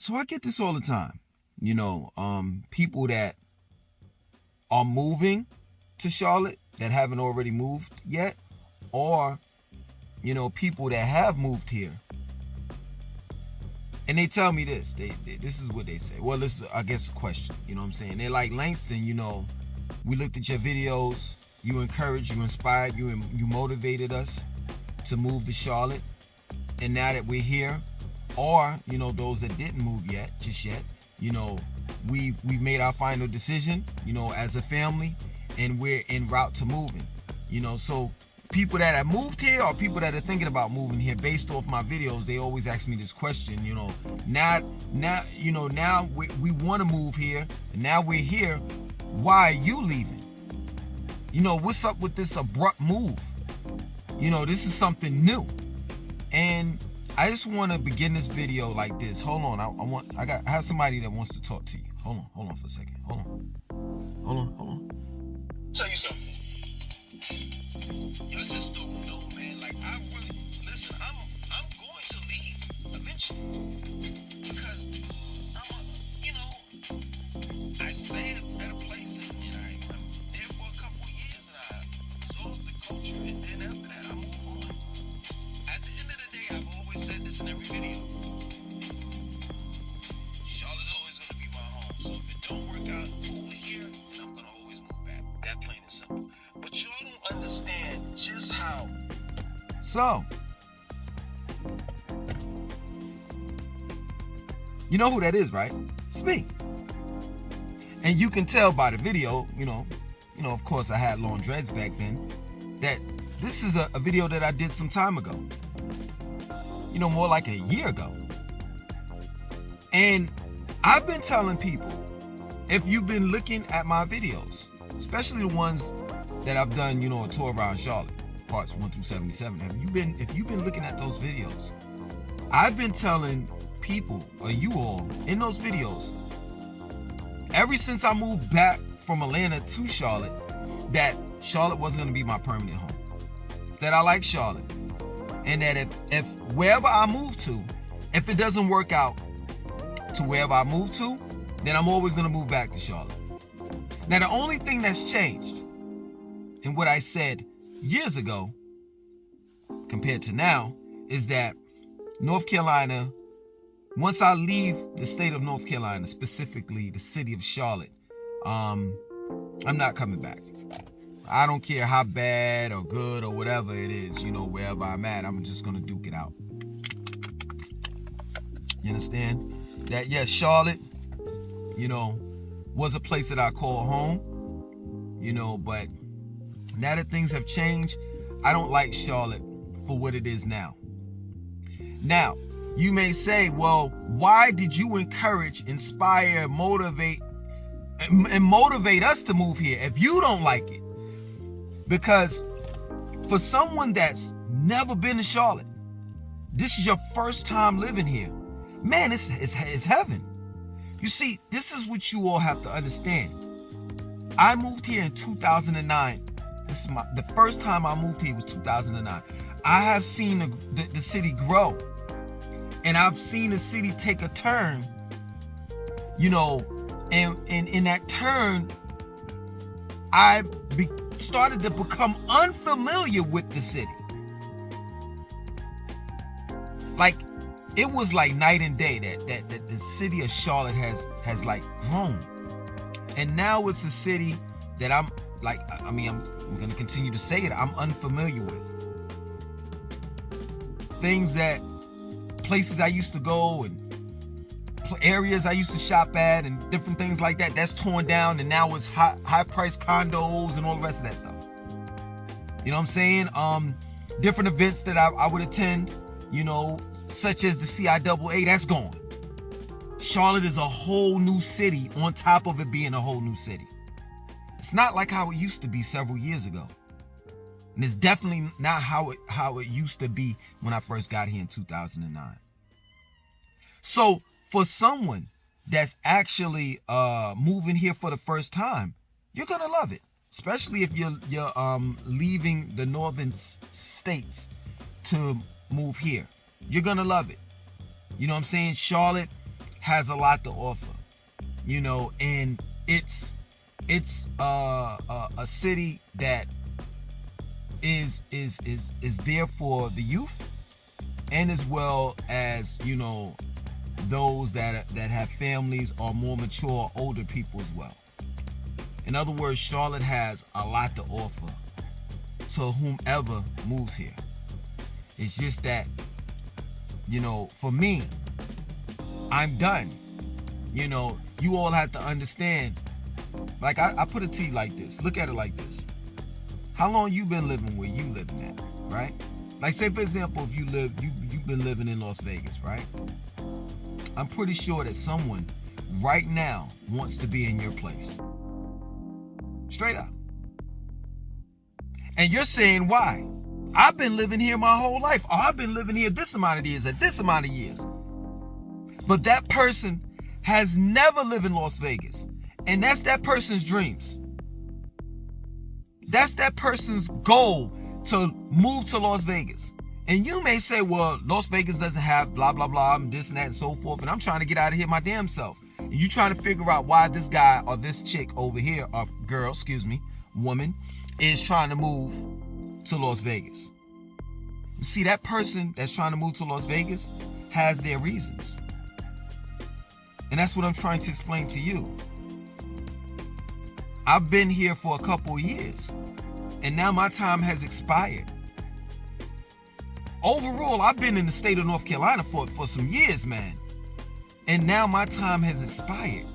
So I get this all the time. People that are moving to Charlotte that haven't already moved yet, or people that have moved here, and they tell me this. This is what they say. Well, this is, I guess, a question. You know what I'm saying? They're like, Langston, we looked at your videos. You encouraged, you inspired, you motivated us to move to Charlotte. And now that we're here, or those that didn't move just yet, we've made our final decision, as a family, and we're en route to moving. So people that have moved here or people that are thinking about moving here, based off my videos, they always ask me this question. Now we want to move here, and now we're here. Why are you leaving? What's up with this abrupt move? This is something new. And I just want to begin this video like this. Hold on, I have somebody that wants to talk to you. Hold on for a second. Hold on. Tell you something. Y'all just don't know, man. Like, I really listen. I'm going to leave eventually because I stay at a place and I'm there for a couple of years and I absorb the culture, and then after that I move on. At the end of the day, I've always said this in every video. Charlotte's always going to be my home. So if it don't work out over here, then I'm going to always move back. That plain and simple. But y'all don't understand just how. So, you know who that is, right? It's me. And you can tell by the video, of course I had long dreads back then, that this is a video that I did some time ago. More like a year ago. And I've been telling people, if you've been looking at my videos, especially the ones that I've done, a tour around Charlotte, parts 1 through 77, if you've been looking at those videos, I've been telling people, or you all, in those videos, ever since I moved back from Atlanta to Charlotte, that Charlotte wasn't going to be my permanent home. That I like Charlotte. And that if wherever I move to, if it doesn't work out to wherever I move to, then I'm always going to move back to Charlotte. Now, the only thing that's changed in what I said years ago compared to now is that North Carolina, once I leave the state of North Carolina, specifically the city of Charlotte, I'm not coming back. I don't care how bad or good or whatever it is, wherever I'm at, I'm just going to duke it out. You understand? That, yes, Charlotte, was a place that I call home, but now that things have changed, I don't like Charlotte for what it is now. Now, you may say, well, why did you encourage, inspire, motivate, and motivate us to move here if you don't like it? Because for someone that's never been to Charlotte, this is your first time living here. Man, it's heaven. You see, this is what you all have to understand. I moved here in 2009. This is the first time I moved here was 2009. I have seen the city grow. And I've seen the city take a turn, and in that turn, I started to become unfamiliar with the city. Like, it was like night and day that the city of Charlotte has like grown. And now it's a city that I'm going to continue to say it, I'm unfamiliar with. Places I used to go and areas I used to shop at and different things like that, that's torn down, and now it's high-priced condos and all the rest of that stuff. You know what I'm saying? Different events that I would attend, such as the CIAA, that's gone. Charlotte is a whole new city on top of it being a whole new city. It's not like how it used to be several years ago. And it's definitely not how it used to be when I first got here in 2009. So for someone that's actually moving here for the first time, you're gonna love it, especially if you're leaving the northern states to move here. You're gonna love it. You know what I'm saying? Charlotte has a lot to offer, you know, and it's a city that is there for the youth, and as well as, you know, those that have families or more mature older people as well. In other words, Charlotte has a lot to offer to whomever moves here. It's just that, you know, for me, I'm done. You know, you all have to understand. Like, I put it to you like this. Look at it like this. How long you been living where you living at, right? Like, say for example, if you've been living in Las Vegas, right? I'm pretty sure that someone right now wants to be in your place. Straight up. And you're saying, why? I've been living here my whole life. Or I've been living here this amount of years, at this amount of years. But that person has never lived in Las Vegas. And that's that person's dreams. That's that person's goal, to move to Las Vegas. And you may say, well, Las Vegas doesn't have blah, blah, blah, and this and that and so forth. And I'm trying to get out of here my damn self. And you trying to figure out why this guy or this chick over here, or girl, excuse me, woman, is trying to move to Las Vegas. You see, that person that's trying to move to Las Vegas has their reasons. And that's what I'm trying to explain to you. I've been here for a couple of years, and now my time has expired. Overall, I've been in the state of North Carolina for some years, man. And now my time has expired.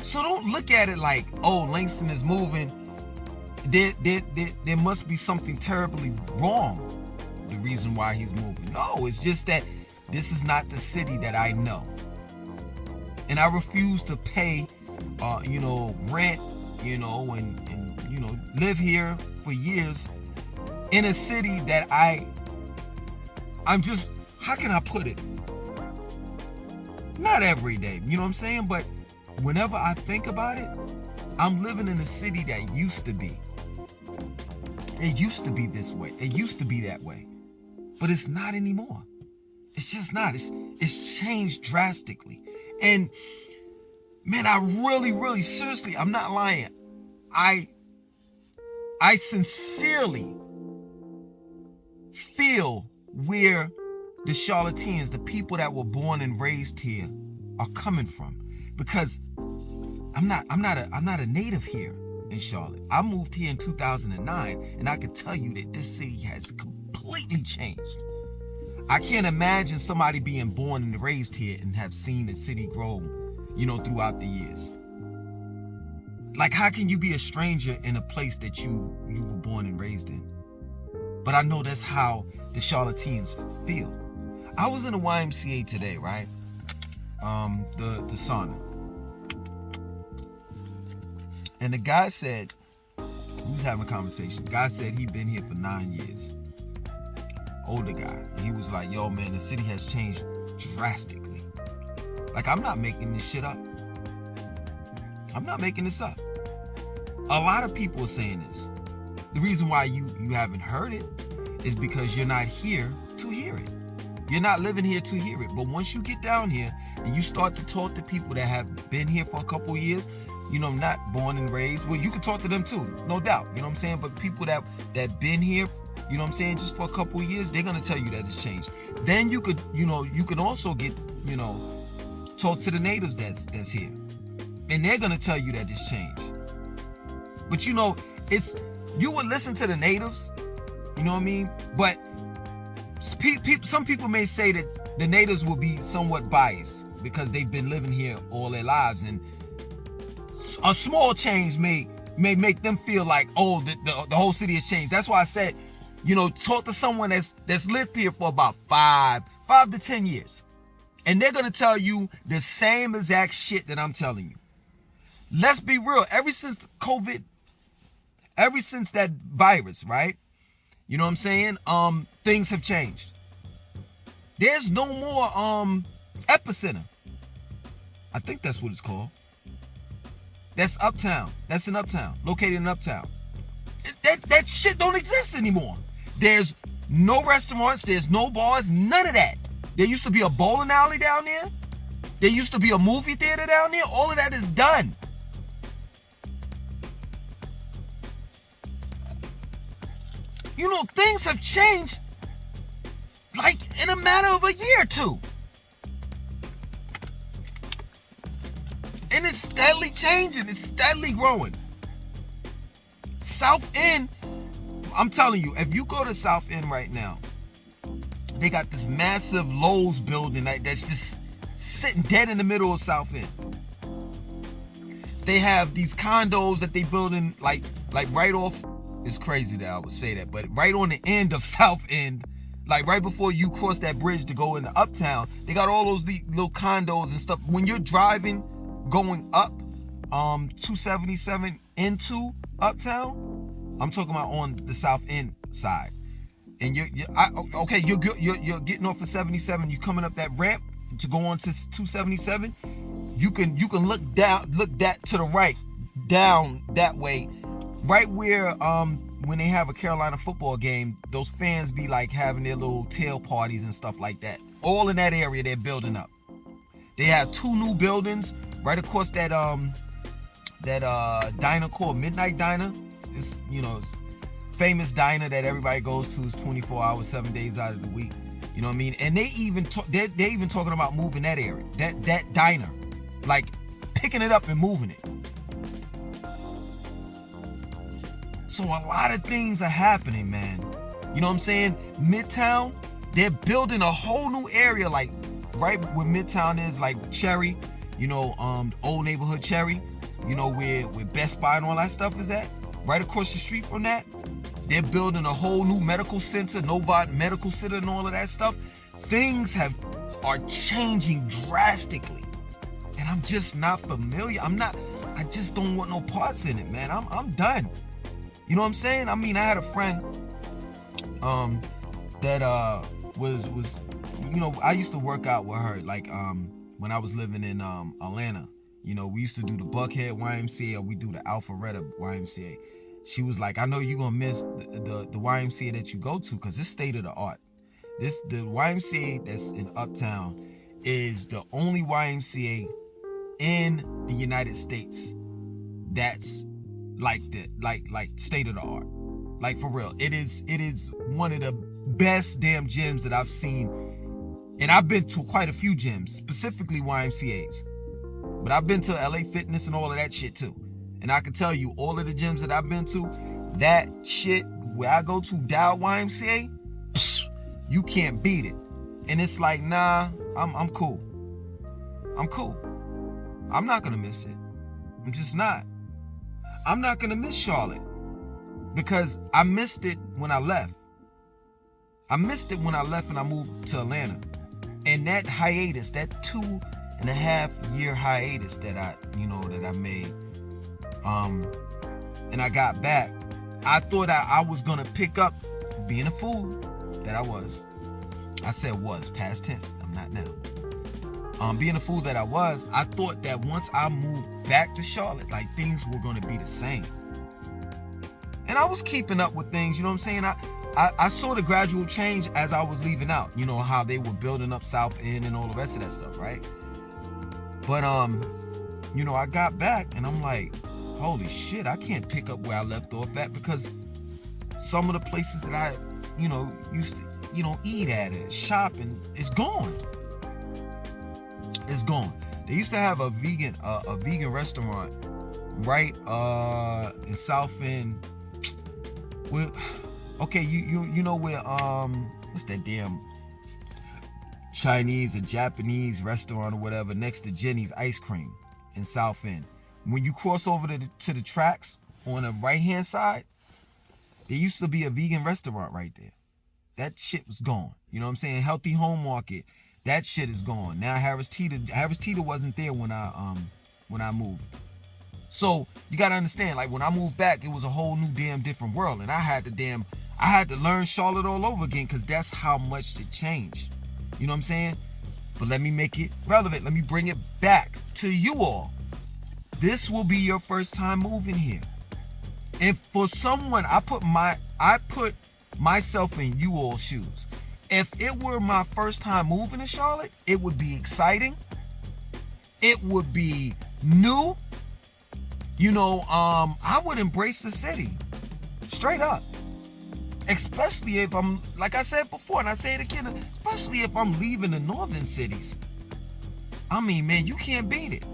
So don't look at it like, oh, Langston is moving. There must be something terribly wrong, the reason why he's moving. No, it's just that this is not the city that I know. And I refuse to pay, rent, and live here for years in a city that I'm just, how can I put it? Not every day, you know what I'm saying? But whenever I think about it, I'm living in a city that used to be. It used to be this way. It used to be that way. But it's not anymore. It's just not. It's changed drastically. And man, I really, seriously, I'm not lying. I sincerely feel where the Charlotteans, the people that were born and raised here, are coming from, because I'm not a native here in Charlotte. I moved here in 2009, and I can tell you that this city has completely changed. I can't imagine somebody being born and raised here and have seen the city grow, throughout the years. Like, how can you be a stranger in a place that you were born and raised in? But I know that's how the Charlotteans feel. I was in a YMCA today, right? The sauna. And the guy said, we was having a conversation. The guy said he'd been here for 9 years. Older guy. And he was like, yo, man, the city has changed drastically. Like, I'm not making this shit up. I'm not making this up. A lot of people are saying this. The reason why you haven't heard it is because you're not here to hear it. You're not living here to hear it. But once you get down here and you start to talk to people that have been here for a couple years, not born and raised, well, you can talk to them too, no doubt. You know what I'm saying? But people that been here, you know what I'm saying, just for a couple of years, they're gonna tell you that it's changed. Then you could, you can also get, talk to the natives that's here, and they're gonna tell you that it's changed. But you would listen to the natives, you know what I mean? But some people may say that the natives will be somewhat biased because they've been living here all their lives, and a small change may make them feel like, oh, the whole city has changed. That's why I said, talk to someone that's lived here for about 5 to 10 years. And they're going to tell you the same exact shit that I'm telling you. Let's be real. Ever since COVID, ever since that virus, right? You know what I'm saying? Things have changed. There's no more Epicenter. I think that's what it's called. That's Uptown. That's in Uptown. Located in Uptown. That shit don't exist anymore. There's no restaurants. There's no bars. None of that. There used to be a bowling alley down there. There used to be a movie theater down there. All of that is done. You know, things have changed like in a matter of a year or two. And it's steadily changing. It's steadily growing. South End, I'm telling you, if you go to South End right now, they got this massive Lowe's building that's just sitting dead in the middle of South End. They have these condos that they building like right off. It's crazy that I would say that, but right on the end of South End, like right before you cross that bridge to go into Uptown, they got all those little condos and stuff. When you're driving, going up 277 into Uptown, I'm talking about on the South End side, and you're getting off of 77. You coming up that ramp to go on to 277. You can look that to the right, down that way. Right where when they have a Carolina football game, those fans be like having their little tail parties and stuff like that. All in that area they're building up. They have 2 new buildings right across that diner called Midnight Diner. It's, you know, it's famous diner that everybody goes to. It's 24 hours, 7 days out of the week. You know what I mean? And they even they're even talking about moving that area, that diner, like picking it up and moving it. So a lot of things are happening, man. You know what I'm saying? Midtown, they're building a whole new area, like right where Midtown is, like Cherry, you know, old neighborhood Cherry, you know, where Best Buy and all that stuff is at. Right across the street from that, they're building a whole new medical center, Novant Medical Center and all of that stuff. Things are changing drastically. And I'm just not familiar. I just don't want no parts in it, man. I'm done. You know what I'm saying? I mean, I had a friend that was you know, I used to work out with her like when I was living in Atlanta. You know, we used to do the Buckhead YMCA, or we do the Alpharetta YMCA. She was like, I know you're gonna miss the YMCA that you go to, because it's state of the art. The YMCA that's in Uptown is the only YMCA in the United States that's like state of the art. Like, for real. It is one of the best damn gyms that I've seen. And I've been to quite a few gyms, specifically YMCAs. But I've been to LA Fitness and all of that shit too. And I can tell you, all of the gyms that I've been to, that shit where I go to, Dow YMCA, you can't beat it. And it's like, nah, I'm cool. I'm cool. I'm not gonna miss it. I'm just not. I'm not gonna miss Charlotte because I missed it when I left. I missed it when I left and I moved to Atlanta. And that hiatus, that 2.5 year hiatus that I made, and I got back, I thought I was gonna pick up, being a fool that I was. I said was, past tense, I'm not now. Being a fool that I was, I thought that once I moved back to Charlotte, like, things were gonna be the same. And I was keeping up with things, you know what I'm saying? I saw the gradual change as I was leaving out, you know, how they were building up South End and all the rest of that stuff, right? But, you know, I got back and I'm like, holy shit, I can't pick up where I left off at, because some of the places that I, you know, used to, you know, eat at and shop, and it's gone. It's gone. They used to have a vegan restaurant right in South End. Where, okay, you know where what's that damn Chinese or Japanese restaurant or whatever next to Jenny's Ice Cream in South End? When you cross over to the tracks on the right hand side, there used to be a vegan restaurant right there. That shit was gone. You know what I'm saying? Healthy Home Market, that shit is gone. Now Harris Teeter wasn't there when I moved. So you gotta understand, like, when I moved back, it was a whole new damn different world, and I had to learn Charlotte all over again, because that's how much it changed. You know what I'm saying? But let me make it relevant. Let me bring it back to you all. This will be your first time moving here. And for someone, I put myself in you all's shoes. if it were my first time moving to Charlotte, it would be exciting. It would be new. I would embrace the city. Straight up. Especially if I'm, like I said before, and I say it again, especially if I'm leaving the northern cities. I mean, man, you can't beat it.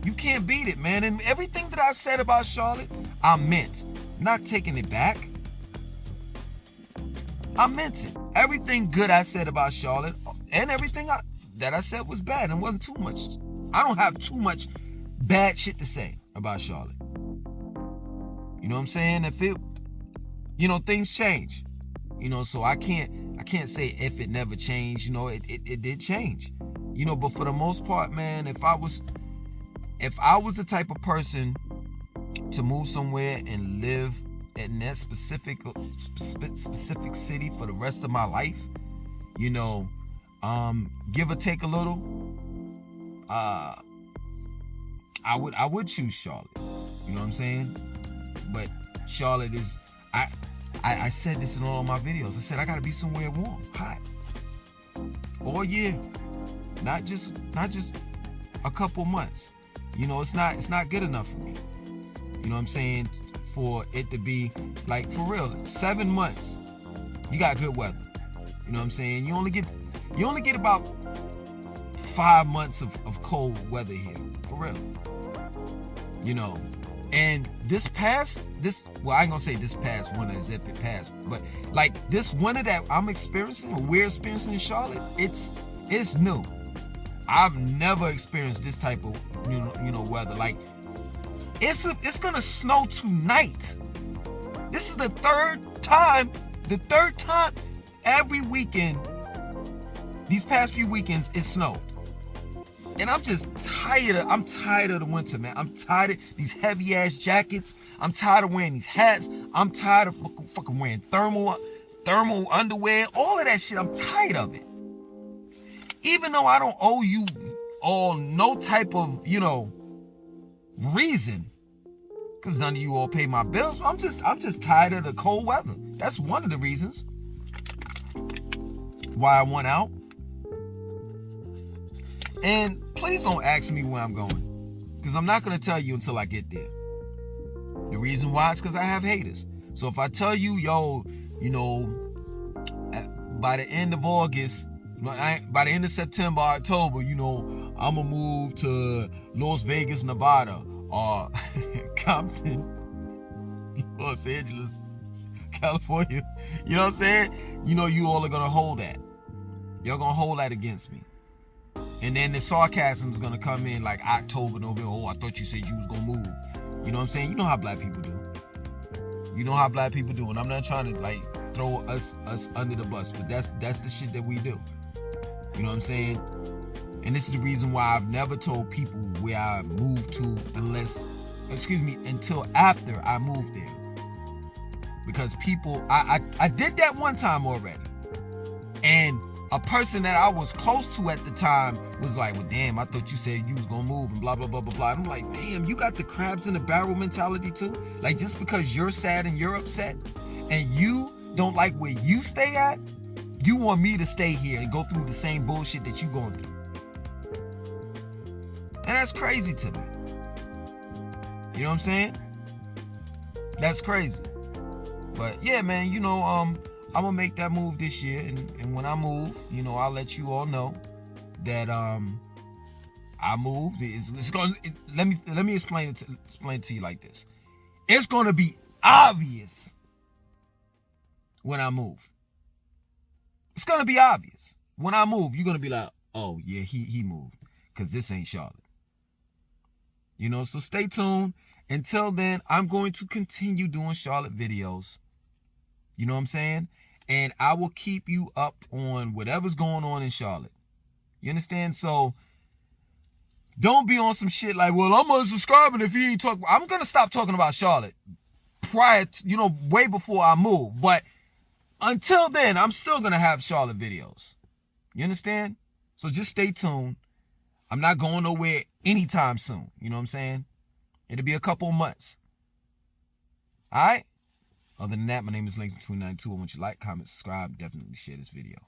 You can't beat it, man. And everything that I said about Charlotte, I meant. Not taking it back. I meant it. Everything good I said about Charlotte, and everything that I said was bad, and wasn't too much. I don't have too much bad shit to say about Charlotte. You know what I'm saying? If it, things change. So I can't say if it never changed. It did change. But for the most part, man, if I was the type of person to move somewhere and live in that specific city for the rest of my life, give or take a little, I would choose Charlotte. You know what I'm saying? But Charlotte is, I said this in all of my videos. I said I gotta be somewhere warm, hot, all year, not just a couple months. It's not good enough for me. You know what I'm saying? For it to be like, for real, 7 months, you got good weather. You know what I'm saying? You only get about 5 months of cold weather here, for real. And I ain't gonna say this past winter as if it passed, but like this winter that I'm experiencing, or we're experiencing in Charlotte, it's new. I've never experienced this type of weather. Like it's gonna snow tonight. This is the third time every weekend, these past few weekends, it snowed. And I'm just tired of the winter, man. I'm tired of these heavy ass jackets. I'm tired of wearing these hats. I'm tired of fucking wearing thermal underwear. All of that shit, I'm tired of it. Even though I don't owe you all no type of, reason, because none of you all pay my bills. I'm just tired of the cold weather. That's one of the reasons why I want out. And please don't ask me where I'm going, because I'm not going to tell you until I get there. The reason why is because I have haters. So if I tell you, by the end of August, by the end of September, October, I'm going to move to Las Vegas, Nevada, or Compton, Los Angeles, California. You know what I'm saying? You all are going to hold that. You're going to hold that against me. And then the sarcasm is going to come in like October, November. Oh, I thought you said you was going to move. You know what I'm saying? You know how black people do. And I'm not trying to throw us under the bus, but that's the shit that we do. You know what I'm saying? And this is the reason why I've never told people where I moved to until after I moved there. Because people, I did that one time already. And a person that I was close to at the time was like, well, damn, I thought you said you was gonna move and blah, blah, blah, blah, blah. And I'm like, damn, you got the crabs in the barrel mentality too? Like, just because you're sad and you're upset and you don't like where you stay at, you want me to stay here and go through the same bullshit that you going through. And that's crazy to me. You know what I'm saying? That's crazy. But yeah, man, I'm gonna make that move this year, and when I move, I'll let you all know that I moved. Let me explain it to you like this. It's gonna be obvious when I move. It's gonna be obvious when I move. You're gonna be like, oh yeah, he moved, because this ain't Charlotte. So stay tuned. Until then, I'm going to continue doing Charlotte videos. You know what I'm saying? And I will keep you up on whatever's going on in Charlotte. You understand? So don't be on some shit like, well, I'm unsubscribing if he ain't talking. I'm going to stop talking about Charlotte prior to, way before I move. But until then, I'm still going to have Charlotte videos. You understand? So just stay tuned. I'm not going nowhere anytime soon. You know what I'm saying? It'll be a couple months. All right? Other than that, my name is Langston2092. I want you to like, comment, subscribe, definitely share this video.